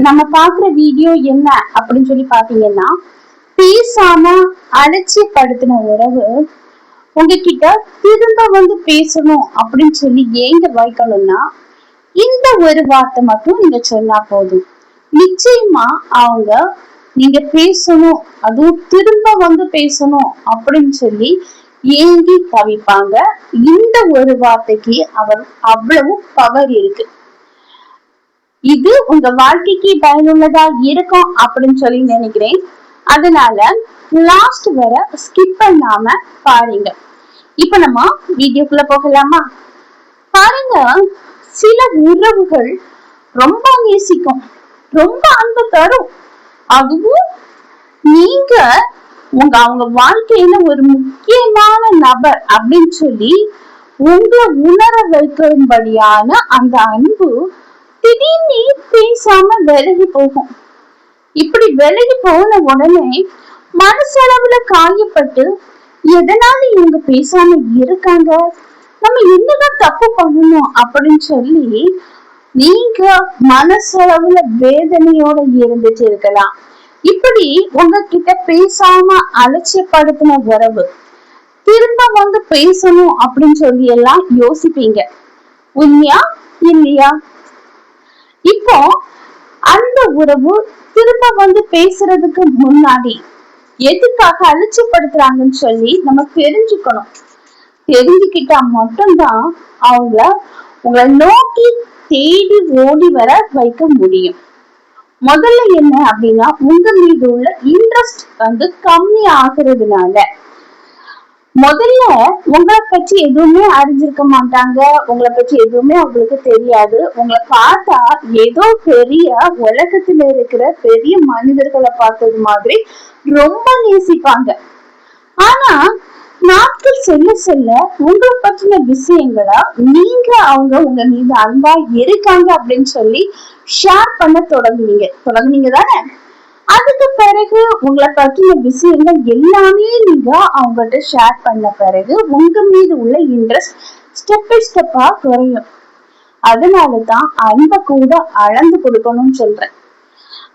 நம்ம பாக்குற வீடியோ என்ன அப்படின்னு சொல்லி பாத்தீங்கன்னா, பேசாம அலட்சியப்படுத்தின உறவு உங்ககிட்ட திரும்ப வந்து பேசணும் அப்படின்னு சொல்லி ஏங்க வைக்கணும்னா, இந்த ஒரு வார்த்தை மட்டும் நீங்க சொன்னா போதும். நிச்சயமா அவங்க நீங்க பேசணும், அதுவும் திரும்ப வந்து பேசணும் அப்படின்னு சொல்லி ஏங்கி தவிப்பாங்க. இந்த ஒரு வார்த்தைக்கு அவர் அவ்வளவு பவர் இருக்கு. இது உங்க வாழ்க்கைக்கு பயனுள்ளதா இருக்கும் அப்படின்னு சொல்லி நினைக்கிறேன். அதனால லாஸ்ட் வர ஸ்கிப் பண்ணாம பாருங்க. இப்ப நம்ம வீடியோக்குள்ள போகலாமா? பாருங்க, சில உறவுகள் ரொம்ப நேசிக்கும், ரொம்ப அன்பு தரும். அதுவும் நீங்க அவங்க வாழ்க்கையில ஒரு முக்கியமான நபர் அப்படின்னு சொல்லி உங்களை உணர வைக்கும்படியான அந்த அன்பு திடீர்னு பேசாம விலகி போகும். இப்படி விலகி போன உடனே மனசளவுல காயப்பட்டு, எதனால இவங்க பேசாம இருக்காங்க, நம்ம என்னதான் தப்பு பண்ணணும் அப்படின்னு சொல்லி நீங்க மனசளவுல வேதனையோட இருந்துட்டு இருக்கலாம். இப்படி உங்ககிட்ட பேசாம அலட்சியப்படுத்தின உறவு திரும்ப வந்து பேசணும் அப்படின்னு சொல்லி எல்லாம் யோசிப்பீங்க. உண்மையா இல்லையா? இப்போ அந்த உறவு திரும்ப வந்து பேசுறதுக்கு முன்னாடி எதுக்காக அலட்சியப்படுத்துறாங்கன்னு சொல்லி நம்ம தெரிஞ்சுக்கணும். தெரிஞ்சுக்கிட்டா மட்டும்தான் அவங்க உங்களை நோக்கி தேடி ஓடி வர வைக்க முடியும். முதல்ல என்ன அப்படின்னா, உங்க மீது உள்ள இன்ட்ரெஸ்ட் வந்து கம்மி ஆகுறதுனால. முதல்ல உங்களை பற்றி எதுவுமே அறிஞ்சிருக்க மாட்டாங்க, உங்களை பற்றி எதுவுமே அவங்களுக்கு தெரியாது. உங்களை பார்த்தா ஏதோ பெரிய உலகத்துல இருக்கிற பெரிய மனிதர்களை பார்த்தது மாதிரி ரொம்ப நேசிப்பாங்க. ஆனா நாட்கள் செல்ல செல்ல உங்களை பற்றின விஷயங்களா நீங்க அவங்க உங்க மீது அன்பா இருக்காங்க அப்படின்னு சொல்லி ஷேர் பண்ண தொடங்குனீங்க தானே? அதுக்கு பிறகு உங்களை பற்றின விஷயங்கள் எல்லாமே நீங்க அவங்ககிட்ட ஷேர் பண்ண பிறகு உங்க மீது உள்ள இன்ட்ரெஸ்ட் ஸ்டெப் பை ஸ்டெப்பா குறையும். அதனாலதான் அன்பை கூட அளந்து கொடுக்கணும்னு சொல்றேன்.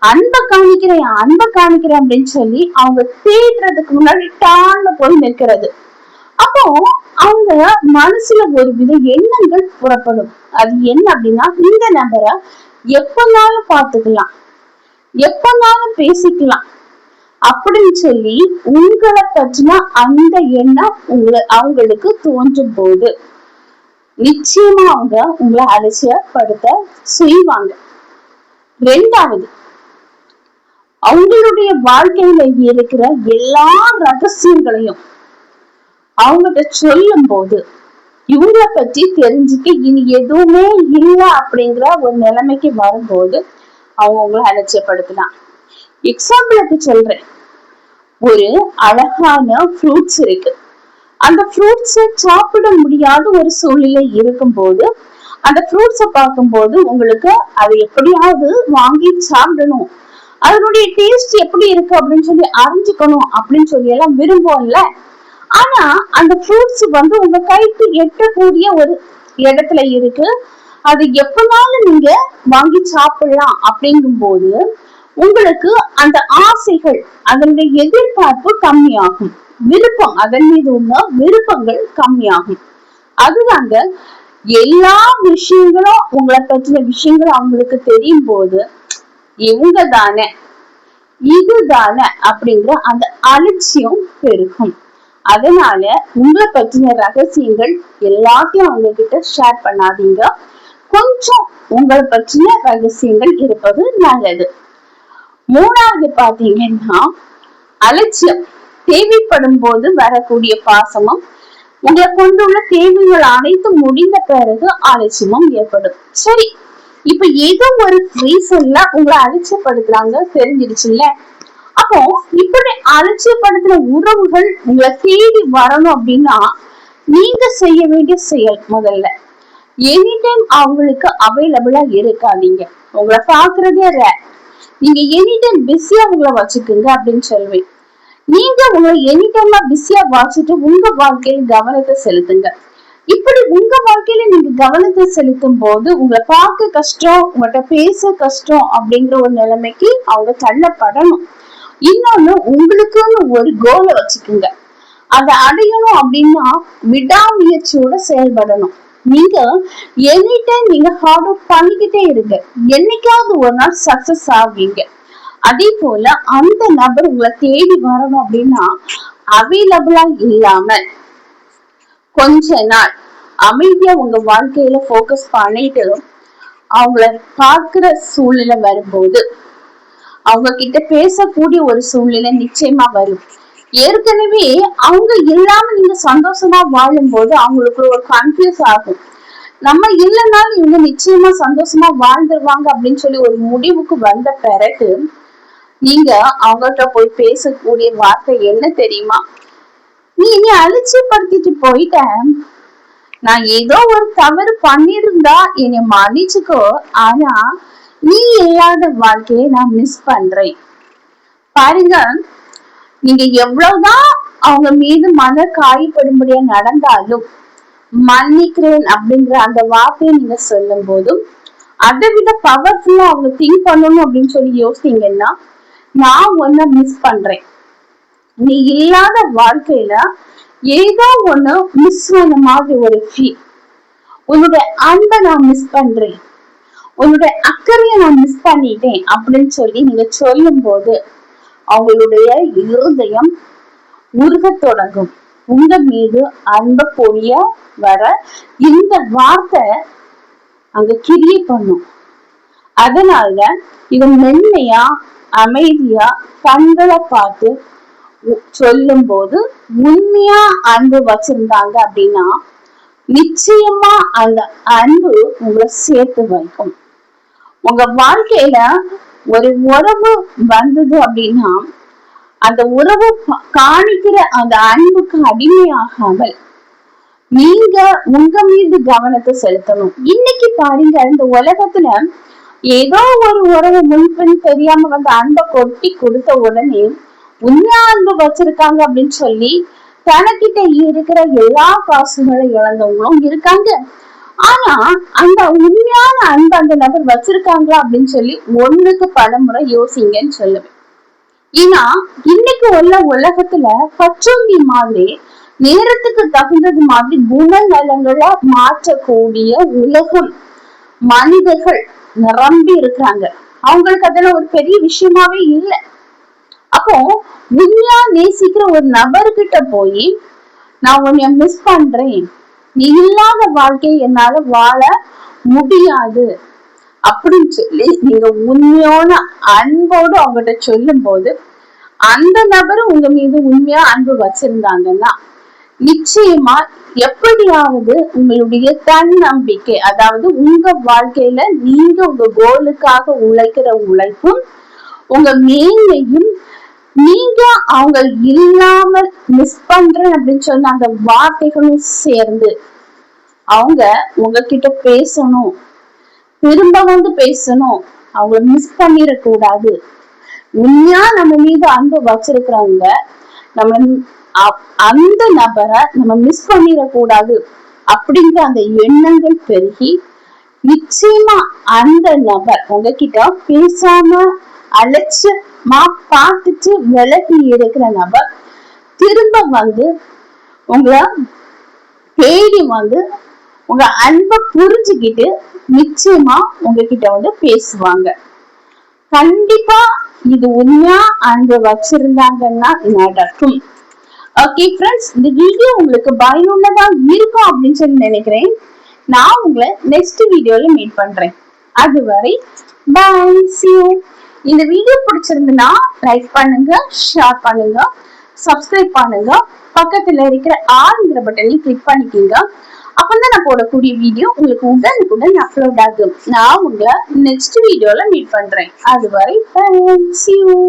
அன்பை காணிக்கிறேன் அப்படின்னு சொல்லி அவங்க தேடுறதுக்கு முன்னாடி டான்னு போய் நிற்கிறது. அப்போ அவங்க மனசுல ஒரு வித எண்ணங்கள் புறப்படும். அது என்ன அப்படின்னா, இந்த நபரை எப்பனாலும் பார்த்துக்கலாம், எப்பனாலும் பேசிக்கலாம் அப்படின்னு சொல்லி உங்களை பற்றின அந்த எண்ணம் அவங்களுக்கு தோன்றும் போது நிச்சயமா அவங்க உங்களை அலட்சியப்படுத்த செய்வாங்க. ரெண்டாவது, அவங்களுடைய வாழ்க்கையில இருக்கிற எல்லா ரகசியங்களையும் அவங்ககிட்ட சொல்லும் போது இவங்களை பற்றி தெரிஞ்சுக்க இனி எதுவுமே இல்லை அப்படிங்கிற ஒரு நிலைமைக்கு வரும்போது அவங்க உங்களை அலட்சியப்படுத்தலாம். எக்ஸாம்பிளுக்கு சொல்றேன், ஒரு அழகான ஃப்ரூட்ஸ் இருக்கு. அந்த ஃப்ரூட்ஸை சாப்பிட முடியாத ஒரு சூழ்நிலை இருக்கும் போது அந்த ஃப்ரூட்ஸை பார்க்கும்போது உங்களுக்கு அதை எப்படியாவது வாங்கி சாப்பிடணும், அதனுடைய டேஸ்ட் எப்படி இருக்கு அப்படின்னு சொல்லி அறிஞ்சுக்கணும் அப்படின்னு சொல்லி எல்லாம் விரும்பும்ல. ஆனா அந்த ஃப்ரூட்ஸ் வந்து உங்க கைக்கு எட்டக்கூடிய ஒரு இடத்துல இருக்கு, அது எப்பனாலும் நீங்க வாங்கி சாப்பிடலாம் அப்படிங்கும் போது உங்களுக்கு அந்த ஆசைகள், அதனுடைய எதிர்பார்ப்பு கம்மியாகும், விருப்பம், அதன் மீது உள்ள விருப்பங்கள் கம்மியாகும். அதுதாங்க எல்லா விஷயங்களும் உங்களை பற்றின விஷயங்களும் அவங்களுக்கு தெரியும் போது இவங்க தானே, இதுதானே அப்படிங்கிற அந்த அலட்சியம் பெருகும். அதனால உங்களை பற்றின ரகசியங்கள் எல்லாத்தையும் அவங்க கிட்ட ஷேர் பண்ணாதீங்க. கொஞ்சம் உங்களை பற்றின ரகசியங்கள் இருப்பது நல்லது. மூணாவது பாத்தீங்கன்னா, அலட்சியம். தேவைப்படும் போது வரக்கூடிய பாசமும் உங்களை கொண்டுள்ள தேவைகள் அனைத்து முடிந்த பிறகு அலட்சியமும் ஏற்படும். சரி, இப்ப ஏதோ ஒரு ரீசன்ல உங்களை அலட்சியப்படுத்துறாங்க தெரிஞ்சிருச்சுல்ல. அப்போ இப்படி அலட்சியப்படுத்துற உறவுகள் உங்களை தேடி வரணும் அப்படின்னா நீங்க செய்ய வேண்டிய செயல், முதல்ல எனி டைம் அவங்களுக்கு அவைலபிளா இருக்காதீங்க. உங்களை பாக்குறதே ரேர். நீங்க எனி டைம் பிஸியா உங்களை வச்சுக்குங்க அப்படின்னு சொல்லுவேன். நீங்க உங்களை எனி டைமா பிஸியா வச்சுட்டு உங்க வாழ்க்கையில் கவனத்தை செலுத்துங்க. இப்படி உங்க வாழ்க்கையில நீங்க கவனத்தை செலுத்தும் போது உங்களை பார்க்க கஷ்டம், உங்கள்கிட்ட பேச கஷ்டம் அப்படிங்கிற ஒரு நிலைமைக்கு அவங்க தள்ளப்படணும். இன்னொன்னு, உங்களுக்குன்னு ஒரு கோலை வச்சுக்குங்க. அதை அடையணும் அப்படின்னா விடாமுயற்சியோட செயல்படணும். நீங்க எனி டைம் நீங்க ஹார்ட் ஒர்க் பண்ணிக்கிட்டே இருங்க. என்னைக்காவது ஒரு நாள் சக்சஸ் ஆவீங்க. அதே போல அந்த நபர் உங்களை தேடி வரணும் அப்படின்னா அவைலபிளா இல்லாம கொஞ்ச நாள் அமைதியா உங்க வாழ்க்கையில போக்கஸ் பண்ணிட்டு அவங்கள பார்க்கிற சூழ்நிலை வரும்போது அவங்க கிட்ட பேசக்கூடிய ஒரு சூழ்நிலை நிச்சயமா வரும். ஏற்கனவே அவங்க இல்லாம நீங்க சந்தோஷமா வாழும் போது அவங்களுக்கு ஒரு கன்ஃபியூஸ் ஆகும். நம்ம இல்லைனாலும் இவங்க நிச்சயமா சந்தோஷமா வாழ்ந்துருவாங்க அப்படின்னு சொல்லி ஒரு முடிவுக்கு வந்த பிறகு நீங்க அவங்கள்ட்ட போய் பேசக்கூடிய வார்த்தை என்ன தெரியுமா? நீ அலட்சியப்படுத்திட்டு போயிட்ட, நான் ஏதோ ஒரு தவறு பண்ணிருந்தா என்னை மன்னிச்சுக்கோ, ஆனா நீ இல்லாத வாழ்க்கையை நான் மிஸ் பண்றேன். பாருங்க, நீங்க எவ்வளவுதான் அவங்க மீது மன காயப்படும்படியா நடந்தாலும் மன்னிக்கிறேன் அப்படிங்கிற அந்த வார்த்தையை நீங்க சொல்லும் போதும் அதை விட பவர்ஃபுல்லா அவங்க திங்க் பண்ணணும் அப்படின்னு சொல்லி யோசித்தீங்கன்னா, நான் ஒன்ன மிஸ் பண்றேன், நீ இல்லாத வாழ்க்கையில ஏதோ ஒண்ணு மிஸ் பண்ண மாதிரி ஒரு ஃபீல், உன்னுடைய அன்பை நான் மிஸ் பண்றேன், உன்னுடைய அக்கறையை நான் மிஸ் பண்ணிட்டேன் அப்படின்னு சொல்லி நீங்க சொல்லும் போது அவங்களுடைய இருதயம் உருக தொடங்கும். உங்க மீது அன்ப பொழிய வர இந்த வார்த்தை அங்க கிரியை பண்ணும். அதனால இது மென்மையா அமைதியா கண்களை பார்த்து சொல்லும் போது உண்மையா அன்பு வச்சிருந்தாங்க அப்படின்னா நிச்சயமா அந்த அன்பு உங்களை சேர்த்து வைக்கும். உங்க வாழ்க்கையில ஒரு உறவு வந்தது அப்படின்னா அந்த உறவு காணிக்கிற அந்த அன்புக்கு அடிமையாகாமல் நீங்க உங்க மீது கவனத்தை செலுத்தணும். இன்னைக்கு பாருங்க, இந்த உலகத்துல ஏதோ ஒரு உறவு முன்பின் தெரியாம வந்து அன்பை கொட்டி கொடுத்த உடனே உண்மையா அன்பு வச்சிருக்காங்க அப்படின்னு சொல்லி தனக்கிட்ட இருக்கிற எல்லா காசுகளை இழந்தவங்களும் இருக்காங்க. ஆனா அந்த உண்மையான அன்பு அந்த நபர் வச்சிருக்காங்களா அப்படின்னு சொல்லி ஒண்ணுக்கு பல முறை யோசிங்கன்னு சொல்லுவேன். ஏன்னா இன்னைக்கு உள்ள உலகத்துல பச்சோந்தி மாதிரி நேரத்துக்கு தகுந்தது மாதிரி குணநலங்களை மாற்றக்கூடிய உலகம் மனிதர்கள் நிரம்பி இருக்கிறாங்க. அவங்களுக்கு அதெல்லாம் ஒரு பெரிய விஷயமாவே இல்லை. அப்போ உண்மையா நேசிக்கிற ஒரு நபர்கிட்ட போய் நான் உன்னை மிஸ் பண்றேன், நீ இல்லாத வாழ்க்கையை என்னால வாழ முடியாது அப்படின்னு சொல்லி நீங்க உண்மையான அன்போடு அவங்ககிட்ட சொல்லும் போது அந்த நபரும் உங்க மீது உண்மையா அன்பு வச்சிருந்தாங்கன்னா நிச்சயமா எப்படியாவது உங்களுடைய தன்னம்பிக்கை, அதாவது உங்க வாழ்க்கையில நீங்க உங்க கோலுக்காக உழைக்கிற உழைப்பும் உங்க மேன்மையும் நீங்க அவங்க இல்லாமல் மிஸ் பண்றேன் அப்படின்னு சொன்ன அந்த வார்த்தைகளும் சேர்ந்து அவங்க உங்ககிட்ட பேசணும், திரும்ப வந்து பேசணும், அவங்கள மிஸ் பண்ணிடக்கூடாது. உண்மையா நம்ம மீது அன்பு வச்சிருக்கிறவங்க நம்ம அந்த நபரை நம்ம மிஸ் பண்ணிடக்கூடாது அப்படிங்கிற அந்த எண்ணங்கள் பெருகி நிச்சயமா அந்த நபர் உங்ககிட்ட பேசாம அலட்சியமா பார்த்துட்டு விலகி இருக்கிற நபர் திரும்ப வந்து உங்களை தேடி வந்து உங்க அன்பை புரிஞ்சுக்கிட்டு நிச்சயமா உங்ககிட்ட வந்து பேசுவாங்க. கண்டிப்பா இது உண்மையா அன்பு வச்சிருந்தாங்கன்னா நடக்கும். ஓகே ஃப்ரெண்ட்ஸ், இந்த வீடியோ உங்களுக்கு பயனுள்ளதா இருக்கும் அப்படின்னு சொல்லி நினைக்கிறேன். நான் உங்களை நெக்ஸ்ட் வீடியோல மீட் பண்றேன். அதுவரை பாய், see you. இந்த வீடியோ பிடிச்சிருந்துன்னா லைக் பண்ணுங்க, ஷேர் பண்ணுங்க, சப்ஸ்கிரைப் பண்ணுங்க, பக்கத்துல இருக்கிற ஆல்ங்கிற பட்டனை கிளிக் பண்ணிக்கிங்க. அப்பதான் நான் போடக்கூடிய வீடியோ உங்களுக்கு உடனுக்குடன் அப்லோட் ஆகும். நான் உங்களை நெக்ஸ்ட் வீடியோல மீட் பண்றேன். அதுவரை பாய், see you.